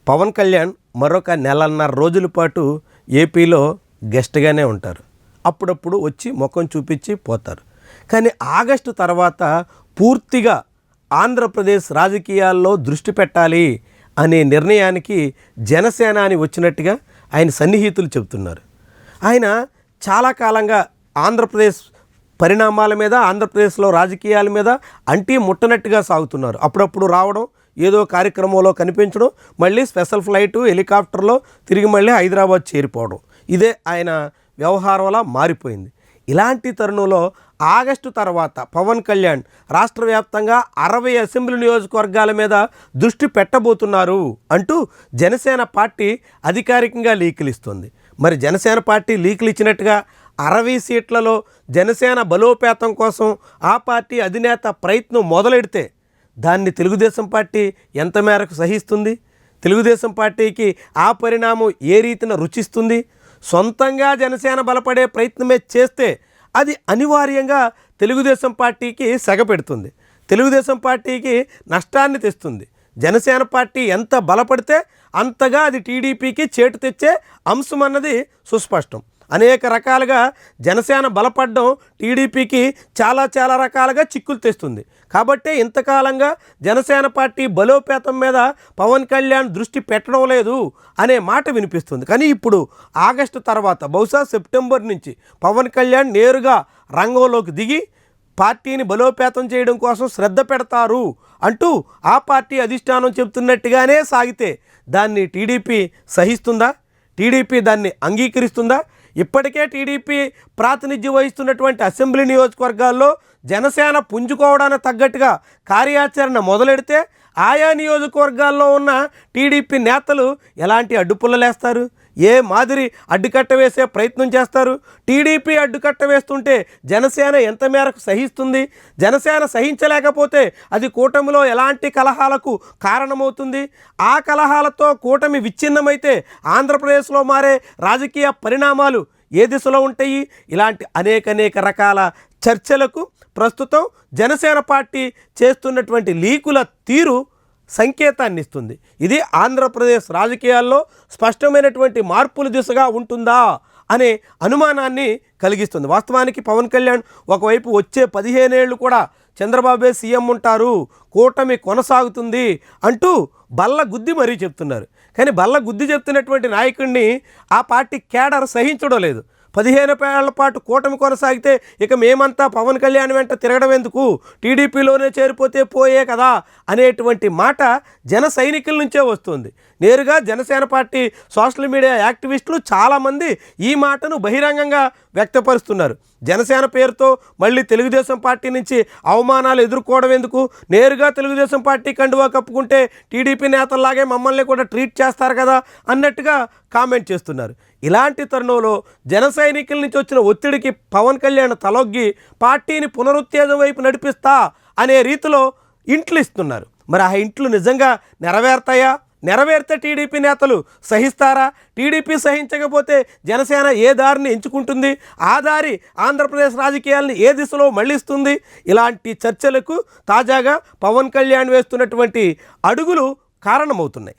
పవన్ కళ్యాణ్ మరొక నెలన్నర రోజుల పాటు ఏపీలో గెస్ట్గానే ఉంటారు. అప్పుడప్పుడు వచ్చి ముఖం చూపించి పోతారు. కానీ ఆగస్టు తర్వాత పూర్తిగా ఆంధ్రప్రదేశ్ రాజకీయాల్లో దృష్టి పెట్టాలి అనే నిర్ణయానికి జనసేన అని వచ్చినట్టుగా ఆయన సన్నిహితులు చెబుతున్నారు. ఆయన చాలా కాలంగా ఆంధ్రప్రదేశ్ పరిణామాల మీద, ఆంధ్రప్రదేశ్లో రాజకీయాల మీద అంటీ ముట్టనట్టుగా సాగుతున్నారు. అప్పుడప్పుడు రావడం, ఏదో కార్యక్రమంలో కనిపించడం, మళ్ళీ స్పెషల్ ఫ్లైటు హెలికాప్టర్లో తిరిగి మళ్ళీ హైదరాబాద్ చేరిపోవడం, ఇదే ఆయన వ్యవహారంలా మారిపోయింది. ఇలాంటి తరుణంలో ఆగస్టు తర్వాత పవన్ కళ్యాణ్ రాష్ట్ర వ్యాప్తంగా 60 అసెంబ్లీ నియోజకవర్గాల మీద దృష్టి పెట్టబోతున్నారు అంటూ జనసేన పార్టీ అధికారికంగా లీకులు ఇస్తుంది. మరి జనసేన పార్టీ లీకులు ఇచ్చినట్టుగా 60 సీట్లలో జనసేన బలోపేతం కోసం ఆ పార్టీ అధినేత ప్రయత్నం మొదలెడితే దాన్ని తెలుగుదేశం పార్టీ ఎంత మేరకు సహిస్తుంది? తెలుగుదేశం పార్టీకి ఆ పరిణామం ఏ రీతిన రుచిస్తుంది? సొంతంగా జనసేన బలపడే ప్రయత్నమే చేస్తే అది అనివార్యంగా తెలుగుదేశం పార్టీకి సెగపెడుతుంది, తెలుగుదేశం పార్టీకి నష్టాన్ని తెస్తుంది. జనసేన పార్టీ ఎంత బలపడితే అంతగా అది టీడీపీకి చేటు తెచ్చే అంశం అన్నది సుస్పష్టం. అనేక రకాలుగా జనసేన బలపడడం టీడీపీకి చాలా రకాలుగా చిక్కులు తెస్తుంది. కాబట్టి ఇంతకాలంగా జనసేన పార్టీ బలోపేతం మీద పవన్ కళ్యాణ్ దృష్టి పెట్టడం లేదు అనే మాట వినిపిస్తుంది. కానీ ఇప్పుడు ఆగస్టు తర్వాత బహుశా సెప్టెంబర్ నుంచి పవన్ కళ్యాణ్ నేరుగా రంగంలోకి దిగి పార్టీని బలోపేతం చేయడం కోసం శ్రద్ధ పెడతారు అంటూ ఆ పార్టీ అధిష్టానం చెబుతున్నట్టుగానే సాగితే దాన్ని టీడీపీ సహిస్తుందా? టీడీపీ దాన్ని అంగీకరిస్తుందా? ఇప్పటికే టీడీపీ ప్రాతినిధ్యం వహిస్తున్నటువంటి అసెంబ్లీ నియోజకవర్గాల్లో జనసేన పుంజుకోవడానికి తగ్గట్టుగా కార్యాచరణ మొదలెడితే ఆయా నియోజకవర్గాల్లో ఉన్న టీడీపీ నేతలు ఎలాంటి అడ్డుపుల్లలేస్తారు? ఏ మాదిరి అడ్డుకట్ట వేసే ప్రయత్నం చేస్తారు? టీడీపీ అడ్డుకట్ట వేస్తుంటే జనసేన ఎంత మేరకు సహిస్తుంది? జనసేన సహించలేకపోతే అది కూటమిలో ఎలాంటి కలహాలకు కారణమవుతుంది? ఆ కలహాలతో కూటమి విచ్ఛిన్నమైతే ఆంధ్రప్రదేశ్లో మారే రాజకీయ పరిణామాలు ఏ దిశలో ఉంటాయి? ఇలాంటి అనేక రకాల చర్చలకు ప్రస్తుతం జనసేన పార్టీ చేస్తున్నటువంటి లీకుల తీరు సంకేతాన్ని ఇస్తుంది. ఇది ఆంధ్రప్రదేశ్ రాజకీయాల్లో స్పష్టమైనటువంటి మార్పుల దిశగా ఉంటుందా అనే అనుమానాన్ని కలిగిస్తుంది. వాస్తవానికి పవన్ కళ్యాణ్ ఒకవైపు వచ్చే 15 ఏళ్ళు కూడా చంద్రబాబే సీఎం ఉంటారు, కూటమి కొనసాగుతుంది అంటూ బల్ల గుద్ది మరీ చెప్తున్నారు. కానీ బల్ల గుద్ది చెప్తున్నటువంటి నాయకుడిని ఆ పార్టీ కేడర్ సహించడం లేదు. 15 ఏళ్ల పాటు కూటమి కొనసాగితే ఇక మేమంతా పవన్ కళ్యాణ్ వెంట తిరగడం ఎందుకు, టీడీపీలోనే చేరిపోతే పోయే కదా అనేటువంటి మాట జన సైనికుల నుంచే వస్తుంది. నేరుగా జనసేన పార్టీ సోషల్ మీడియా యాక్టివిస్టులు చాలామంది ఈ మాటను బహిరంగంగా వ్యక్తపరుస్తున్నారు. జనసేన పేరుతో మళ్ళీ తెలుగుదేశం పార్టీ నుంచి అవమానాలు ఎదుర్కోవడం ఎందుకు, నేరుగా తెలుగుదేశం పార్టీ కండువా కప్పుకుంటే టీడీపీ నేతల్లాగే మమ్మల్ని కూడా ట్రీట్ చేస్తారు కదా అన్నట్టుగా కామెంట్ చేస్తున్నారు. ఇలాంటి తరుణంలో జన సైనికుల నుంచి వచ్చిన ఒత్తిడికి పవన్ కళ్యాణ్ తలొగ్గి పార్టీని పునరుత్తేజం వైపు నడిపిస్తా అనే రీతిలో ఇంట్లు ఇస్తున్నారు. మరి ఆ ఇంట్లు నిజంగా నెరవేరుతాయా? నెరవేరితే టీడీపీ నేతలు సహిస్తారా? టీడీపీ సహించకపోతే జనసేన ఏ దారిని ఎంచుకుంటుంది? ఆ దారి ఆంధ్రప్రదేశ్ రాజకీయాలను ఏ దిశలో మళ్లిస్తుంది? ఇలాంటి చర్చలకు తాజాగా పవన్ కళ్యాణ్ వేస్తున్నటువంటి అడుగులు కారణమవుతున్నాయి.